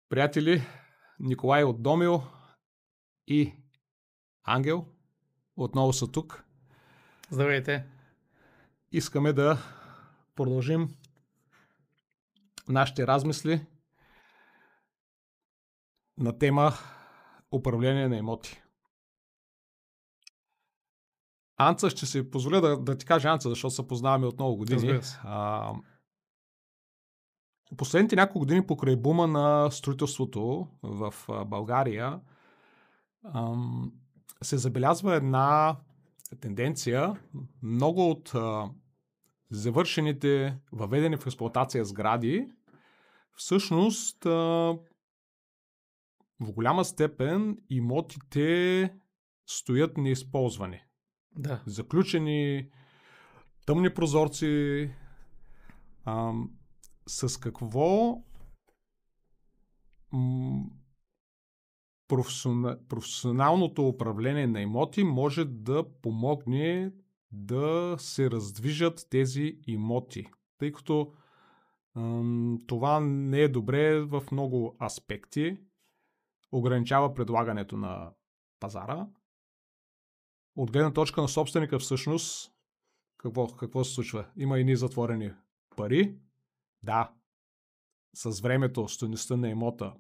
Приятели, Николай от Домил и Ангел отново са тук. Здравейте! Искаме да продължим нашите размисли на тема управление на имоти. Анца, ще си позволя да ти кажа Анца, защото се познаваме от много години. Разбира се. Последните няколко години покрай бума на строителството в България се забелязва една тенденция. Много от завършените, въведени в експлоатация сгради, всъщност в голяма степен имотите стоят неизползвани. Да. Заключени, тъмни прозорци. С какво професионалното управление на имоти може да помогне да се раздвижат тези имоти, тъй като това не е добре в много аспекти, ограничава предлагането на пазара. От гледна точка на собственика всъщност, какво се случва? Има едни затворени пари. Да, с времето стойността на имота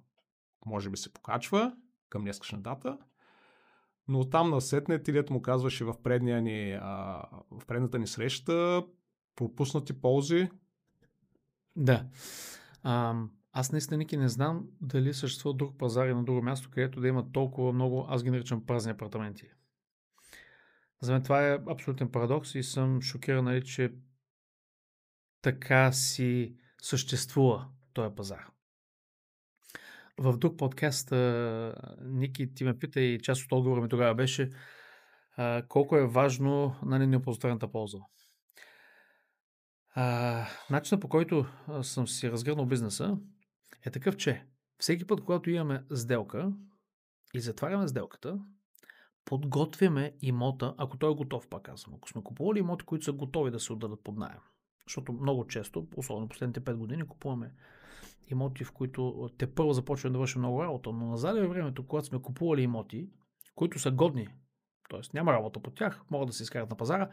може би се покачва към днескашна дата, но оттам насетне ти дето му казваше в предната ни среща пропуснати ползи. Да. Аз наистина, Ники, не знам дали съществува друг пазар и на друго място, където да има толкова много, аз ги наричам празни апартаменти. За мен това е абсолютен парадокс и съм шокиран, че така си съществува този пазар. В друг подкаст Ники ти ме пита и част от отговора ми тогава беше колко е важно неоползотворената полза. Начинът, по който съм си разгърнал бизнеса, е такъв, че всеки път, когато имаме сделка и затваряме сделката, подготвяме имота, ако той е готов, пак казвам. Ако сме купували имоти, които са готови да се отдадат под наем, защото много често, особено последните 5 години, купуваме имоти, в които те първо започваме да вършим много работа, но назад във времето, когато сме купували имоти, които са годни, т.е. няма работа по тях, могат да се изкарат на пазара,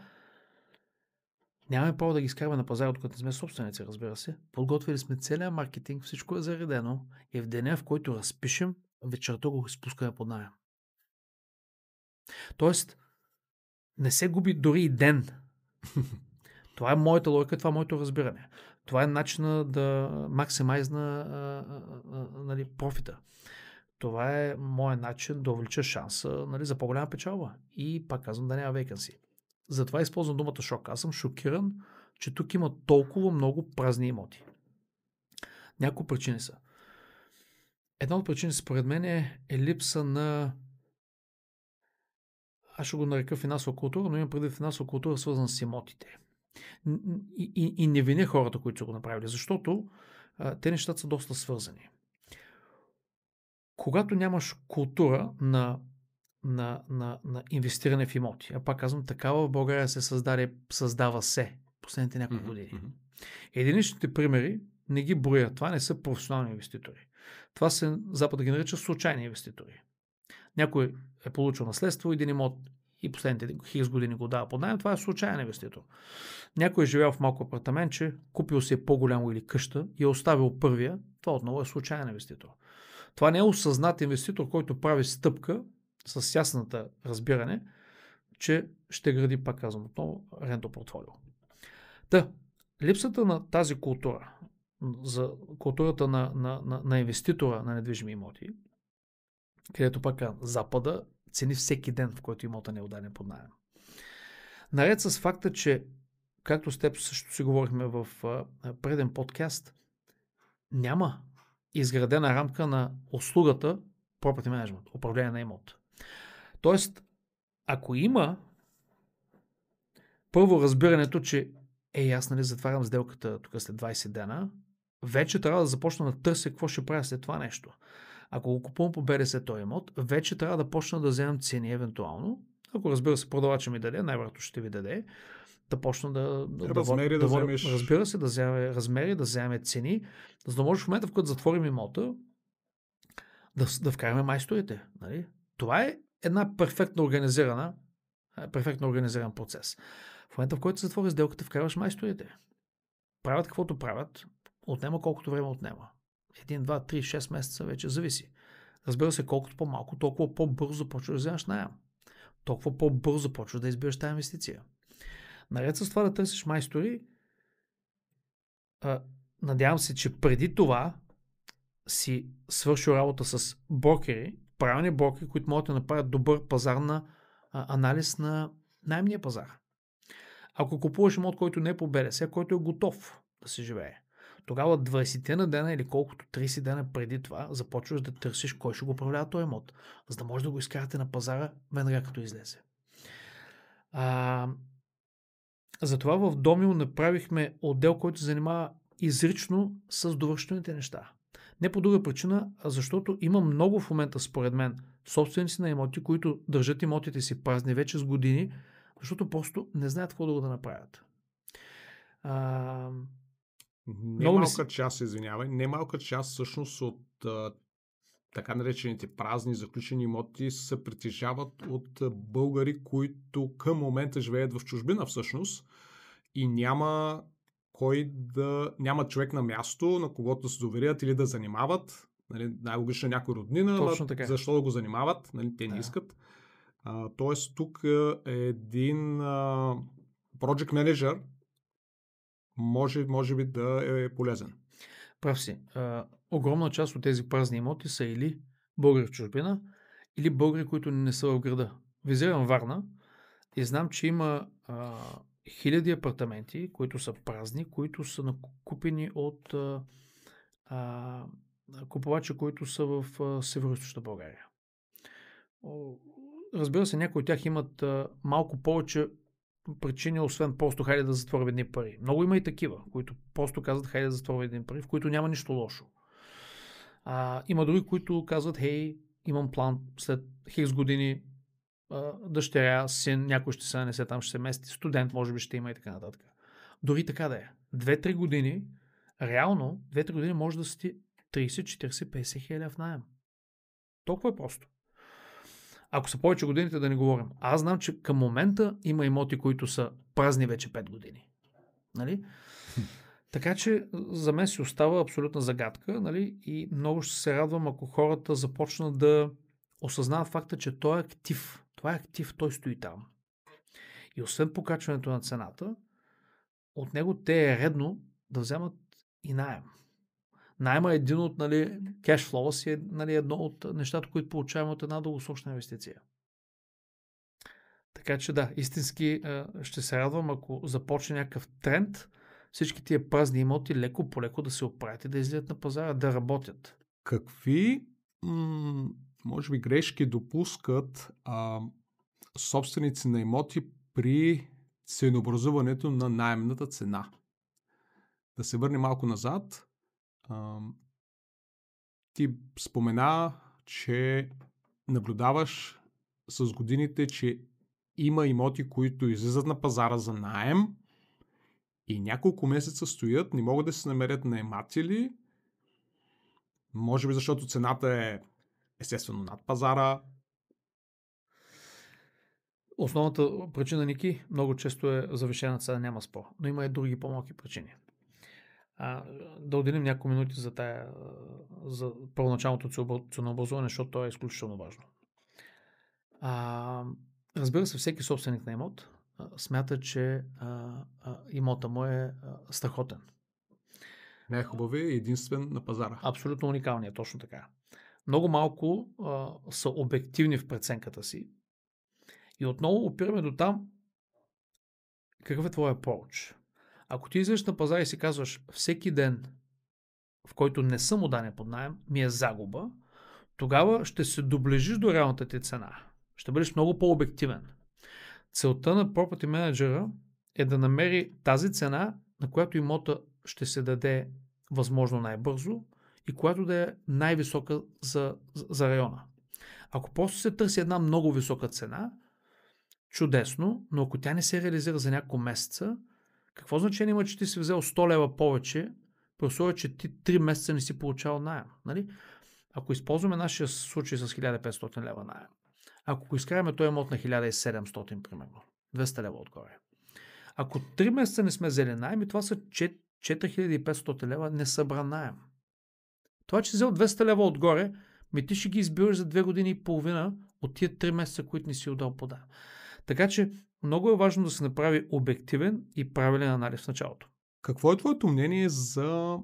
нямаме право да ги изкарваме на пазара, докато не сме собственици, разбира се. Подготвили сме целия маркетинг, всичко е заредено и в деня, в който разпишем, вечерта го изпускаме под наем. Тоест, не се губи дори и ден. Това е моята логика, това е моето разбиране. Това е начина да максимайзна профита. Това е моят начин да увелича шанса за по-голяма печалба. И пак казвам да няма вейканси. Затова използвам думата шок. Аз съм шокиран, че тук има толкова много празни имоти. Няколко причини са. Една от причини според мен е липса на, аз ще го нарека финансова култура, но имам преди финансова култура свързана с имотите. И не виня хората, които са го направили, защото те нещата са доста свързани. Когато нямаш култура на инвестиране в имоти, а пак казвам, такава в България се създава се последните няколко години. Единичните примери не ги броя. Това не са професионални инвеститори. Това се, Запад ги нарича случайни инвеститори. Някой е получил наследство, един имот и последните хикс години го дава под наем, това е случайен инвеститор. Някой е живял в малко апартаментче, купил си по-голямо или къща и е оставил първия, това отново е случайен инвеститор. Това не е осъзнат инвеститор, който прави стъпка с ясната разбиране, че ще гради, пак казвам отново, рентопортфолио. Липсата на тази култура, за културата на инвеститора на недвижими имоти, където пак Запада цени всеки ден, в който имота не е отдаден под наем. Наред с факта, че, както с теб също си говорихме в преден подкаст, няма изградена рамка на услугата property management, управление на имот. Тоест, ако има първо разбирането, че аз затварям сделката тук след 20 дена, вече трябва да започна да търся какво ще правя след това нещо. Ако го купувам по БДС този имот, вече трябва да почна да вземам цени евентуално. Ако разбира се, продавача ми даде, най-вероятно ще ви даде, да почна да вземеш. Разбира се, да вземе размери, да вземе цени, за да може в момента, в който затворим имота, да вкараме майсторите. Нали? Това е една перфектно организиран процес. В момента, в който се затвори сделката, вкарваш майсторите. Правят каквото правят, отнема колкото време отнема. 1, 2, 3, 6 месеца вече зависи. Разбира се, колкото по-малко, толкова по-бързо започваш да вземаш наем. Толкова по-бързо започваш да избираш тази инвестиция. Наред с това да търсиш майстори, надявам се, че преди това си свършил работа с брокери, правилни брокери, които могат да направят добър пазар на анализ на наемния пазар. Ако купуваш имот, който не е по БДС, който е готов да се живее, тогава 20 на дена или колкото 30 дена преди това започваш да търсиш кой ще го управлява този имот, за да може да го изкарате на пазара веднага като излезе. Затова в Домио направихме отдел, който се занимава изрично с довършителните неща. Не по друга причина, а защото има много в момента, според мен, собственици на имоти, които държат имотите си празни вече с години, защото просто не знаят какво да направят. Немалка част, извинявай, немалка част всъщност от така наречените празни заключени имоти се притежават от българи, които към момента живеят в чужбина всъщност и няма няма човек на място, на когото се доверят или да занимават. Нали, най-логично някой роднина, защо да го занимават, нали, те не искат. Тоест тук един project manager може би да е полезен. Прав си. Огромна част от тези празни имоти са или българи в чужбина, или българи, които не са в града. Визирам Варна и знам, че има хиляди апартаменти, които са празни, които са накупени от купувачи, които са в Североизточна България. Разбира се, някои от тях имат малко повече причини, освен просто хайде да затворим едни пари. Много има и такива, които просто казват хайде да затворим едни пари, в които няма нищо лошо. Има други, които казват хей, имам план след хикс години, дъщеря, син, някой ще се нанесе там, ще се мести, студент може би ще има и така нататък. Дори така да е. 2-3 години, реално 2-3 години може да си 30, 40, 50 хиляди в наем. Толкова е просто. Ако са повече годините, да не говорим. Аз знам, че към момента има имоти, които са празни вече 5 години. Нали? Така че за мен си остава абсолютна загадка, нали? И много ще се радвам, ако хората започнат да осъзнават факта, че той е актив. Това е актив, той стои там. И освен покачването на цената, от него те е редно да вземат и наем. Найма е един от, нали, кешфлоу си е, нали, едно от нещата, които получаваме от една дългосрочна инвестиция. Така че да, истински ще се радвам, ако започне някакъв тренд, всички тия празни имоти леко по леко да се оправят и да излизат на пазара, да работят. Какви, може би, грешки допускат собственици на имоти при ценообразуването на наемната цена? Да се върнем малко назад. Ти спомена, че наблюдаваш с годините, че има имоти, които излизат на пазара за наем и няколко месеца стоят, не могат да се намерят наематели, може би защото цената е естествено над пазара. Основната причина, Ники, много често е завишена цена, няма спор, но има и други по-малки причини. Да отделим няколко минути за първоначалното ценообразуване, защото то е изключително важно. Разбира се, всеки собственик на имот смята, че имота му е страхотен. Най-хубавият е единствен на пазара. Абсолютно уникалният, точно така. Много малко са обективни в преценката си. И отново опираме до там какъв е твой approach. Ако ти излезеш на пазара и си казваш всеки ден, в който не съм отдаден под наем, ми е загуба, тогава ще се доближиш до реалната ти цена. Ще бъдеш много по-обективен. Целта на property менеджера е да намери тази цена, на която имота ще се даде възможно най-бързо и която да е най-висока за района. Ако просто се търси една много висока цена, чудесно, но ако тя не се реализира за няколко месеца, какво значение има, че ти си взел 100 лева повече, при условие, че ти 3 месеца не си получавал наем? Нали? ако използваме нашия случай с 1500 лева наем, ако го изкараме този имот на 1700, примерно, 200 лева отгоре, ако 3 месеца не сме взели наем, и това са 4500 лева несъбран наем. Това, че си взел 200 лева отгоре, ти ще ги избираш за 2 години и половина от тия 3 месеца, които не си отдал по наем. Така че много е важно да се направи обективен и правилен анализ в началото. Какво е твоето мнение за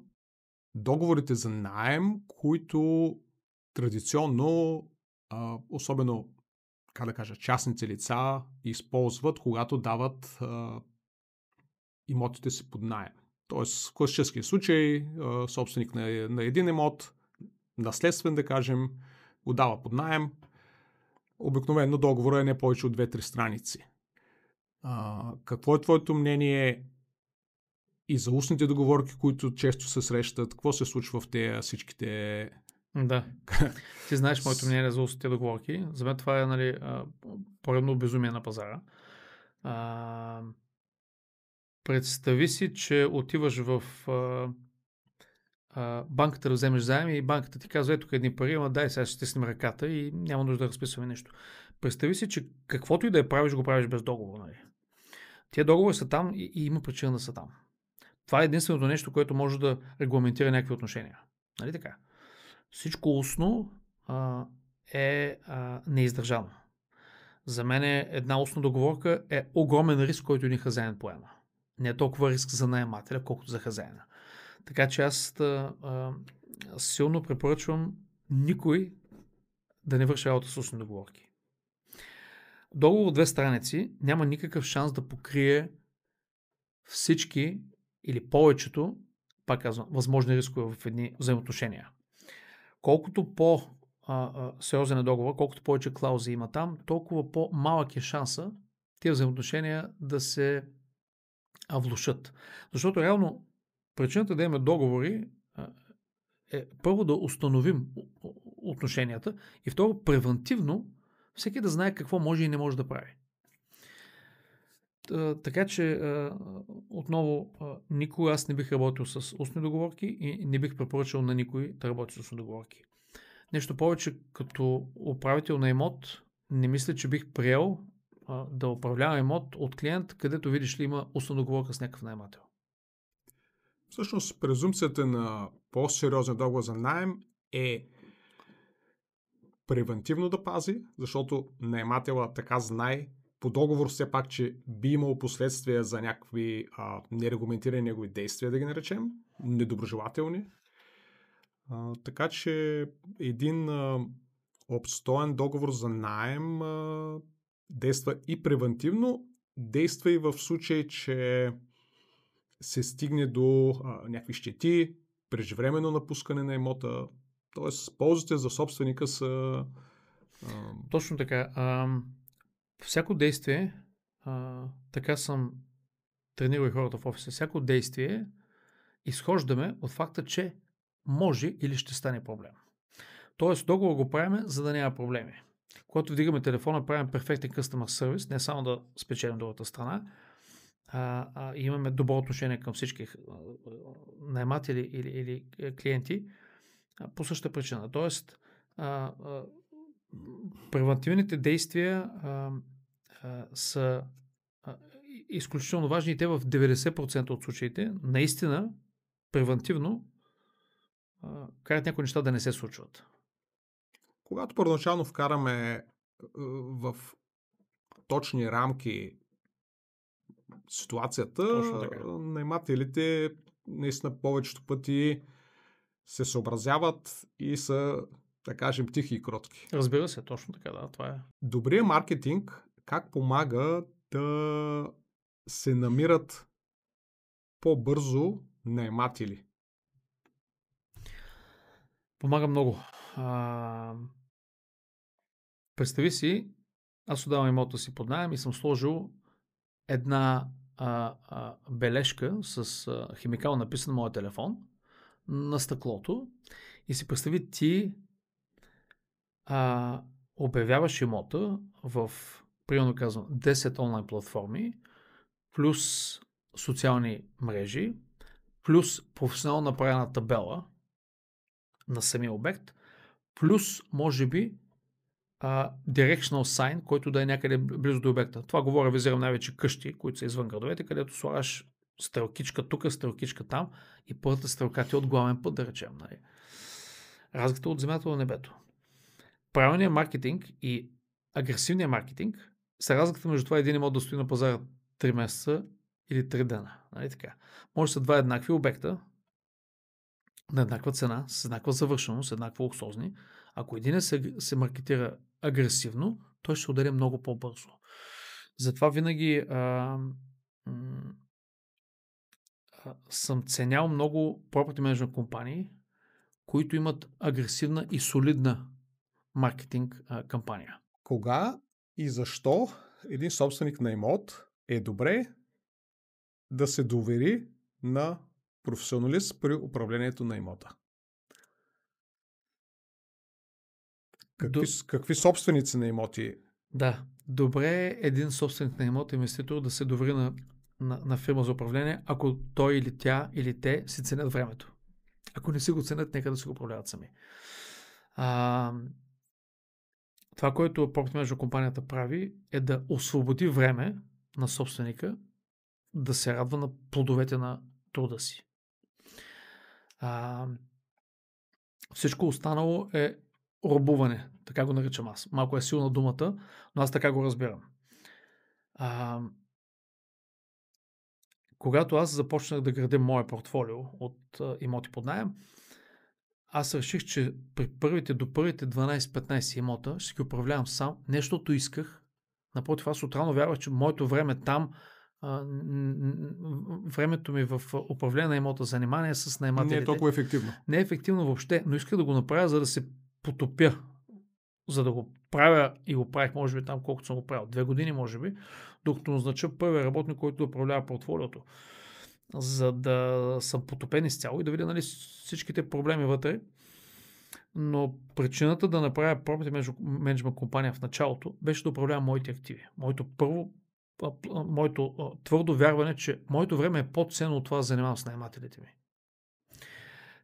договорите за наем, които традиционно, особено, как да кажа, частните лица използват, когато дават имотите си под наем? Тоест, в класическия случай, собственик на един имот, наследствен, да кажем, го дава под наем. Обикновено договорът е не повече от 2-3 страници. Какво е твоето мнение и за устните договорки, които често се срещат? Какво се случва в тези всичките... Да. Ти знаеш моето мнение за устните договорки. За мен това е поредно безумие на пазара. Представи си, че отиваш в банката да вземеш заем и банката ти казва, ето едни пари, ама дай сега ще стиснем ръката и няма нужда да разписваме нещо. Представи си, че каквото и да правиш, го правиш без договор. Нали? Тия договори са там и има причина да са там. Това е единственото нещо, което може да регламентира някакви отношения. Нали така? Всичко устно е неиздържано. За мен една устна договорка е огромен риск, който един хазяин поема. Не е толкова риск за наемателя, колкото за хазяина. Така че аз силно препоръчвам никой да не върши работа с устни договорки. Договор от 2 страници няма никакъв шанс да покрие всички или повечето, пак казвам, възможни рискове в едни взаимоотношения. Колкото по-сериозен е договор, колкото повече клаузи има там, толкова по-малък е шанса тия взаимоотношения да се влошат. Защото реално причината да имаме договори е първо да установим отношенията и второ превентивно всеки да знае какво може и не може да прави. Така че отново никога аз не бих работил с устни договорки и не бих препоръчал на никой да работи с устни договорки. Нещо повече, като управител на имот, не мисля, че бих приел да управлявам имот от клиент, където видиш ли има устна договорка с някакъв наемател. Всъщност, презумпцията на по-сериозен договор за наем е превентивно да пази, защото наемателя така знае по договор все пак, че би имало последствия за някакви нерегламентирани негови действия, да ги наречем, недоброжелателни. Така че един обстоен договор за наем действа и превентивно, действа и в случай, че се стигне до някакви щети, преждевременно напускане на имота. Тоест, ползите за собственика са... Точно така. Всяко действие, така съм тренирал и хората в офиса, всяко действие изхождаме от факта, че може или ще стане проблем. Тоест, договор го правим, за да няма проблеми. Когато вдигаме телефона, правим перфектен customer service, не само да спечелим другата страна, имаме добро отношение към всички наематели или клиенти по същата причина. Тоест, превентивните действия са изключително важни и те в 90% от случаите наистина превентивно карат някои неща да не се случват. Когато първоначално вкараме в точни рамки ситуацията, наемателите наистина повечето пъти се съобразяват и са, да кажем, тихи и кротки. Разбира се, точно така, да, това е. Добрият маркетинг как помага да се намират по-бързо наематели? Помага много. Представи си, аз отдавам имота си под наем и съм сложил една бележка с химикал написан на моя телефон на стъклото и си представи ти обявяваш имота в, примерно казвам, 10 онлайн платформи, плюс социални мрежи, плюс професионално направена табела на самия обект, плюс, може би, directional sign, който да е някъде близо до обекта. Това визирам най-вече къщи, които са извън градовете, където слагаш стрелкичка тук, стрелкичка там и първата стрелка ти от главен път, да речем. Нали? Разликата от земята до небето. Правилният маркетинг и агресивният маркетинг са разликата между това един имот да стои на пазара 3 месеца или 3 дена. Нали така? Може да са два еднакви обекта, на еднаква цена, с еднаква завършеност, еднакво луксозни. Ако един се маркетира агресивно, той ще удари много по-бързо. Затова винаги съм ценял много property management компании, които имат агресивна и солидна маркетинг кампания. Кога и защо един собственик на имот е добре да се довери на професионалист при управлението на имота? Какви собственици на имоти? Да, добре е един собственик на имот, инвеститор, да се довери на фирма за управление, ако той или тя или те си ценят времето. Ако не си го ценят, нека да си го управляват сами. Това, което Property Management компанията прави, е да освободи време на собственика да се радва на плодовете на труда си. Всичко останало е робуване, така го наричам аз. Малко е силна думата, но аз така го разбирам. Когато аз започнах да градя мое портфолио от имоти под наем, аз реших, че до първите 12-15 имота ще ги управлявам сам. Нещото исках. Напротив, аз отрано вярвах, че моето време там, времето ми в управление на имота, занимание с наемателите, не е толкова ефективно. Не е ефективно въобще, но исках да го направя, за да се потопя. За да го правя и го правих, може би там колкото съм го правил. 2 години, може би, докато назнача първия работник, който да управлява портфолиото. За да съм потопен изцяло и да видя, нали, всичките проблеми вътре. Но причината да направя Property Management компания в началото беше да управлявам моите активи. Моето твърдо вярване, че моето време е по-ценно от това да занимавам с наемателите ми.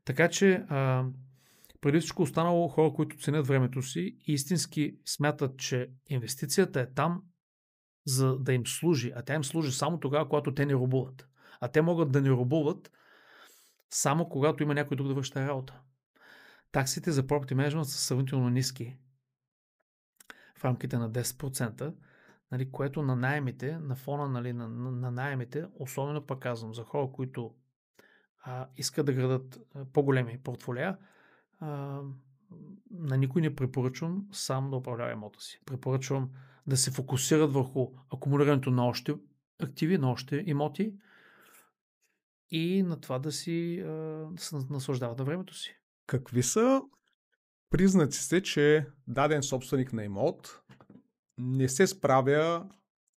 Така че преди всичко останало, хора, които ценят времето си, истински смятат, че инвестицията е там, за да им служи, а тя им служи само тогава, когато те не робуват. А те могат да не робуват само когато има някой друг да върши работа. Таксите за property management са сравнително ниски, в рамките на 10%, нали, което на наемите, на фона, нали, на наемите, особено пък казвам за хора, които искат да градат по-големи портфолия, на никой не препоръчвам сам да управлява имота си. Препоръчвам да се фокусират върху акумулирането на още активи, на още имоти и на това да се наслаждават на времето си. Какви са признаците, че даден собственик на имот не се справя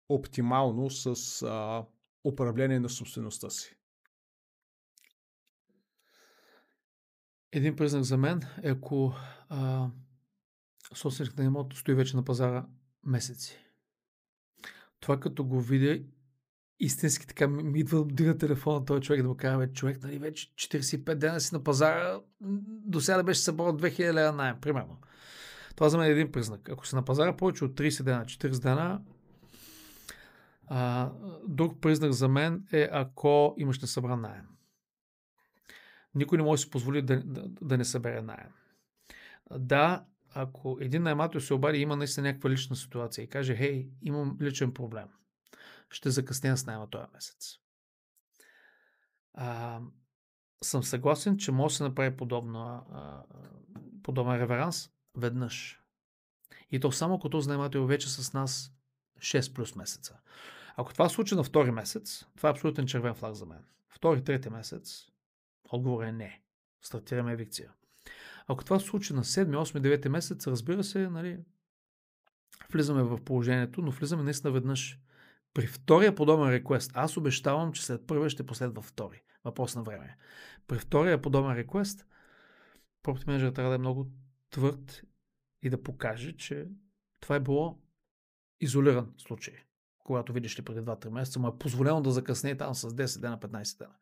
оптимално с управление на собствеността си? Един признак за мен е, ако собственик на имот стои вече на пазара месеци. Това като го видя, истински така ми идва дига телефона този човек да му кажа, човек, нали, вече 45 дена си на пазара, до сега да беше събрал 2000 лева наем, примерно. Това за мен е един признак. Ако си на пазара повече от 30 дена, 40 дена, друг признак за мен е, ако имаш несъбран наем. Никой не може да си позволи да не събере наем. Да, ако един наемател се обади, има наистина някаква лична ситуация и каже, хей, имам личен проблем, ще закъсня с наема този месец. Съм съгласен, че може да се направи подобен реверанс веднъж. И то само ако този наемател вече с нас 6 плюс месеца. Ако това случи на втори месец, това е абсолютен червен флаг за мен. Втори, трети месец, отговор е не. Стартираме евикция. Ако това се случи на 7, 8, 9 месец, разбира се, нали, влизаме в положението, но влизаме наистина веднъж. При втория подобен реквест, аз обещавам, че след първия ще последва втори. Въпрос на време. При втория подобен реквест, Property Manager трябва да е много твърд и да покаже, че това е било изолиран случай. Когато видиш ли преди 2-3 месеца, му е позволено да закъсне там с 10 дена, 15 дена.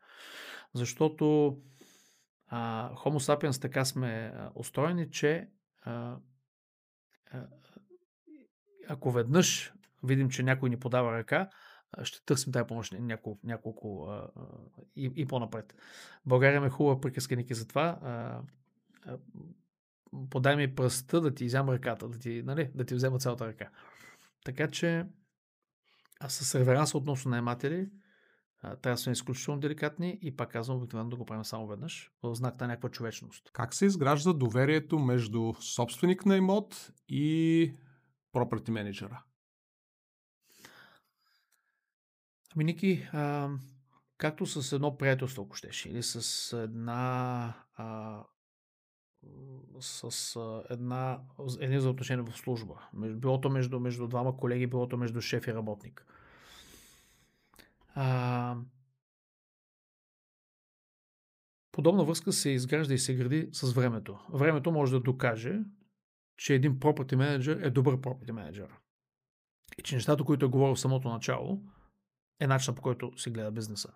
Защото Homo sapiens така сме устроени, че ако веднъж видим, че някой ни подава ръка, ще търсим тази помощ няколко и по-напред. В България има хубава приказка, Ники, за това. Подай ми пръста да ти изям ръката, да ти взема цялата ръка. Така че с реверанса относно наематели трябва да сме изключително деликатни и пак казвам, обикновено да го правим само веднъж, в знак на някаква човечност. Как се изгражда доверието между собственик на имот и property менеджера? Ники, както с едно приятелство, ако щеш, или с едни взаимоотношения в служба. Било то между двама колеги, било то между шеф и работник. Подобна връзка се изгражда и се гради с времето. Времето може да докаже, че един property менеджер е добър property менеджер. И че нещата, които е говорил в самото начало, е начинът, по който се гледа бизнеса.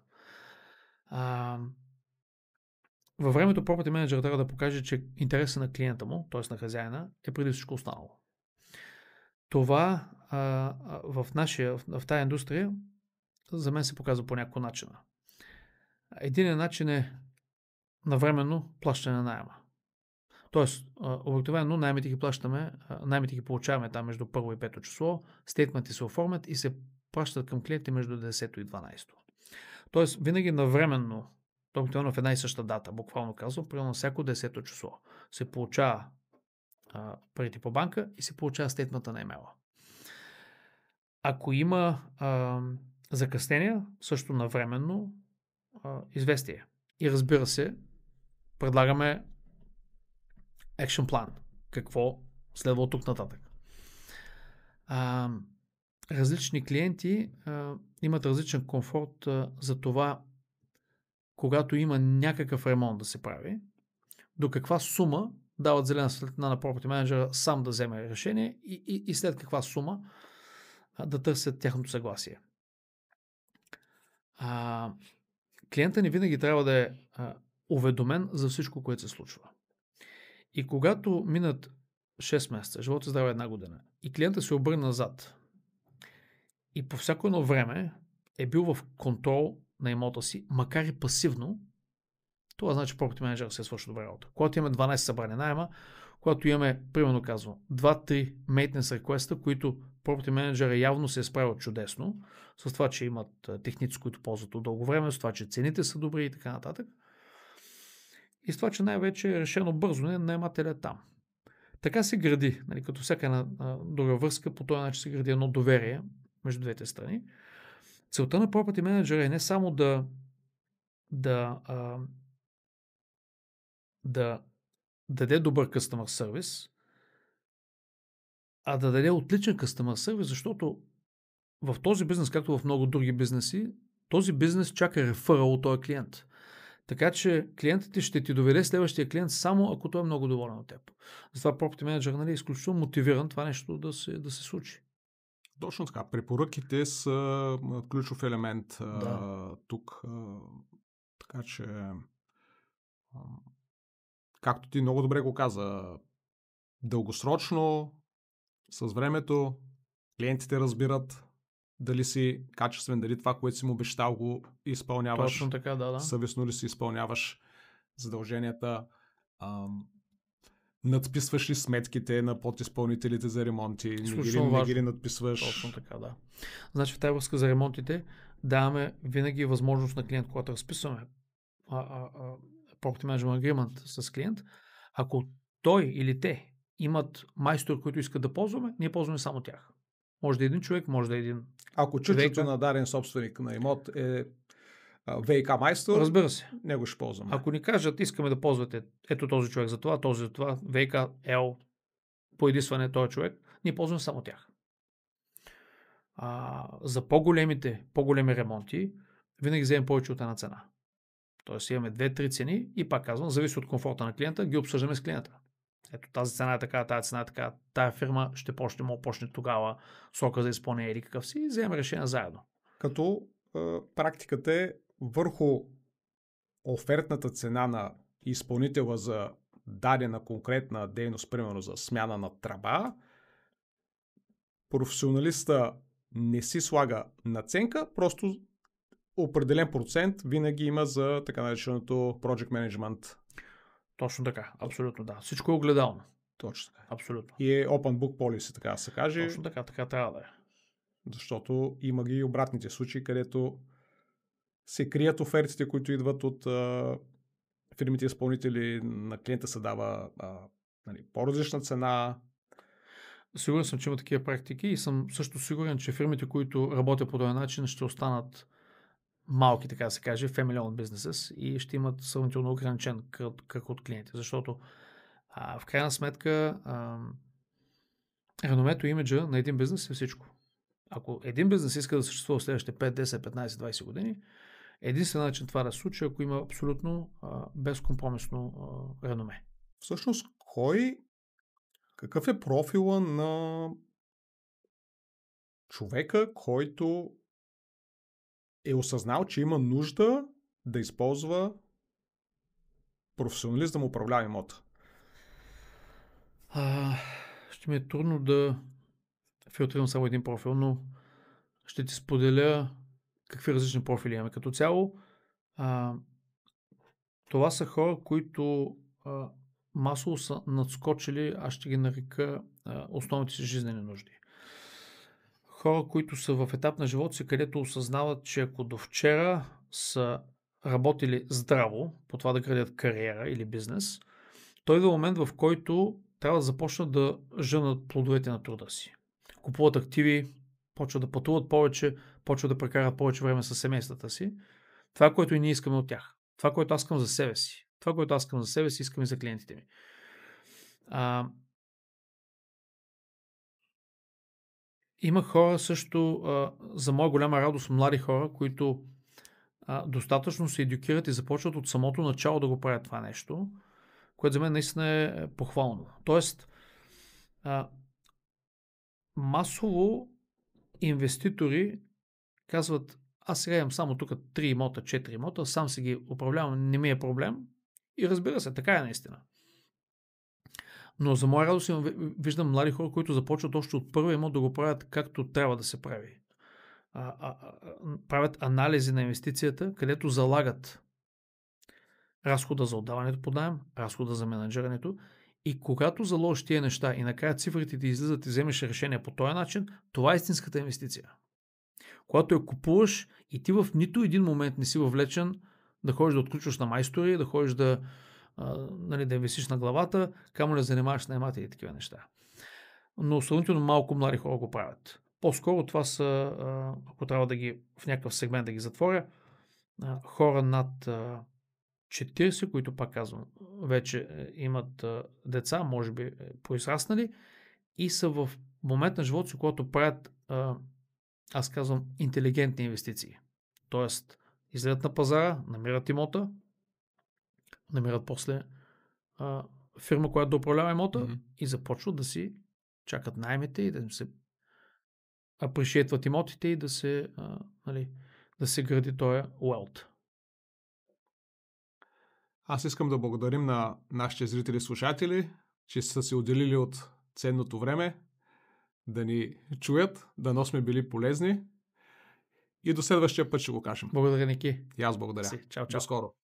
Във времето property менеджер трябва да покаже, че интересът на клиента му, т.е. на хазяина, е преди всичко останало. Това в тази индустрия за мен се показва по няколко начина. Единият начин е навременно плащане на наема. Тоест, обикновено наймите ги получаваме там между първо и пето число, стейтменти се оформят и се плащат към клиенти между 10 и 12. Тоест, винаги навременно, обикновено в една и съща дата, буквално казвам, примерно на всяко 10-то число, се получава парите по банка и се получава стейтмента на имейла. Ако има закъснения, също навременно известие. И разбира се, предлагаме екшен план. Какво следва от тук нататък. Различни клиенти имат различен комфорт за това, когато има някакъв ремонт да се прави, до каква сума дават зелена светлина на property менеджера сам да вземе решение и след каква сума да търсят тяхното съгласие. Клиента ни винаги трябва да е уведомен за всичко, което се случва. И когато минат 6 месеца, живота здраве една година, и клиента се обърне назад и по всяко едно време е бил в контрол на имота си, макар и пасивно, това значи, че property менеджер се свърши добре работа. Когато имаме 12 събрани найема, когато имаме, примерно казвам, 2-3 maintenance request-а, които property менеджера явно се е справил чудесно, с това, че имат техници, които ползват от дълго време, с това, че цените са добри и така нататък. И с това, че най-вече е решено бързо, наемателя е там. Така се гради, като всяка една друга връзка, по този начин се гради едно доверие между двете страни. Целта на property менеджера е не само да даде добър customer сервис, а да даде отличен customer сервис, защото в този бизнес, както в много други бизнеси, този бизнес чака реферал от този клиент. Така че клиентът ти ще ти доведе следващия клиент само ако той е много доволен от теб. Затова property менеджер е изключително мотивиран това нещо да се случи. Точно така. Препоръките са ключов елемент тук. Така че, както ти много добре го каза, дългосрочно, с времето, клиентите разбират дали си качествен, дали това, което си му обещал, го изпълняваш. Точно така, да. Съвестно ли си изпълняваш задълженията. Надписваш ли сметките на подизпълнителите за ремонти? Не ги ли надписваш? Точно така, да. Значи в тази връзка за ремонтите даваме винаги възможност на клиент, когато разписваме Property Management Agreement с клиент, ако той или те имат майстор, които искат да ползваме, ние ползваме само тях. Може да е един човек, може да е един... Ако чучето на даден собственик на имот е ВК майстор, разбира се, него ще ползваме. Ако ни кажат, искаме да ползвате ето този човек за това, този за това, ВК, L, поедисване този човек, ние ползваме само тях. За по-големи ремонти, винаги вземем повече от една цена. Тоест имаме 2-3 цени и пак казвам, зависи от комфорта на клиента, ги обсъждаме с клиента. Ето тази цена е така, тази цена е така, тая фирма ще почне тогава, срока за изпълнение или какъв си, и вземем решение заедно. Като практиката е върху офертната цена на изпълнителя за дадена конкретна дейност, примерно за смяна на тръба, професионалиста не си слага надценка, просто определен процент винаги има за така нареченото project management. Точно така, абсолютно да. Всичко е огледално. Точно така. Абсолютно. И е open book policy, така да се каже. Точно така, така трябва да е. Защото има ги и обратните случаи, където се крият офертите, които идват от фирмите изпълнители, на клиента се дава по-различна цена. Сигурен съм, че има такива практики и съм също сигурен, че фирмите, които работят по този начин, ще останат малки, така да се каже, family owned businesses и ще имат сравнително ограничен кръг от клиенти, защото в крайна сметка реномето и имиджа на един бизнес е всичко. Ако един бизнес иска да съществува в следващите 5, 10, 15, 20 години, единствен начин това да се случи, ако има абсолютно безкомпромисно реноме. Всъщност, какъв е профила на човека, който е осъзнал, че има нужда да използва професионалист да му управлява имота? Ще ми е трудно да филтрирам само един профил, но ще ти споделя какви различни профили имаме. Като цяло, това са хора, които масово са надскочили, аз ще ги нарека, основните си жизнени нужди. Хора, които са в етап на живота си, където осъзнават, че ако до вчера са работили здраво по това да градят кариера или бизнес, той идва момент, в който трябва да започнат да жънат плодовете на труда си. Купуват активи, почват да пътуват повече, почват да прекарат повече време с семействата си. Това, което и ние искаме от тях. Това, което аз искам за себе си. Това, което аз искам за себе си, искам и за клиентите ми. Има хора също, за моя голяма радост, млади хора, които достатъчно се едукират и започват от самото начало да го правят това нещо, което за мен наистина е похвално. Тоест, масово инвеститори казват, аз сега имам само тук 3 имота, 4 имота, сам си ги управлявам, не ми е проблем. И разбира се, така е наистина. Но за моя радост виждам млади хора, които започват още от първия имот да го правят както трябва да се прави. Правят анализи на инвестицията, където залагат разхода за отдаването под наем, разхода за менеджирането и когато заложиш тия неща и накрая цифрите ти излизат и вземеш решение по този начин, това е истинската инвестиция. Когато я купуваш и ти в нито един момент не си въвлечен да ходиш да отключваш на майстори, да ходиш да инвестиш на главата, камо ли занимаваш с наематели и такива неща. Но сравнително малко млади хора го правят. По-скоро това са, ако трябва да ги в някакъв сегмент да ги затворя, хора над 40, които пак казвам, вече имат деца, може би поизраснали и са в момент на живота си, когато правят, аз казвам, интелигентни инвестиции. Тоест, излезат на пазара, намират имота, намират после фирма, която да управлява имота и започват да си чакат наймите и да се апрешиетват имотите и да се, да се гради този уелт. Аз искам да благодарим на нашите зрители и слушатели, че са се отделили от ценното време да ни чуят, дано сме били полезни и до следващия път ще го кажем. Благодаря, Ники. И аз благодаря. Чао, чао. До скоро.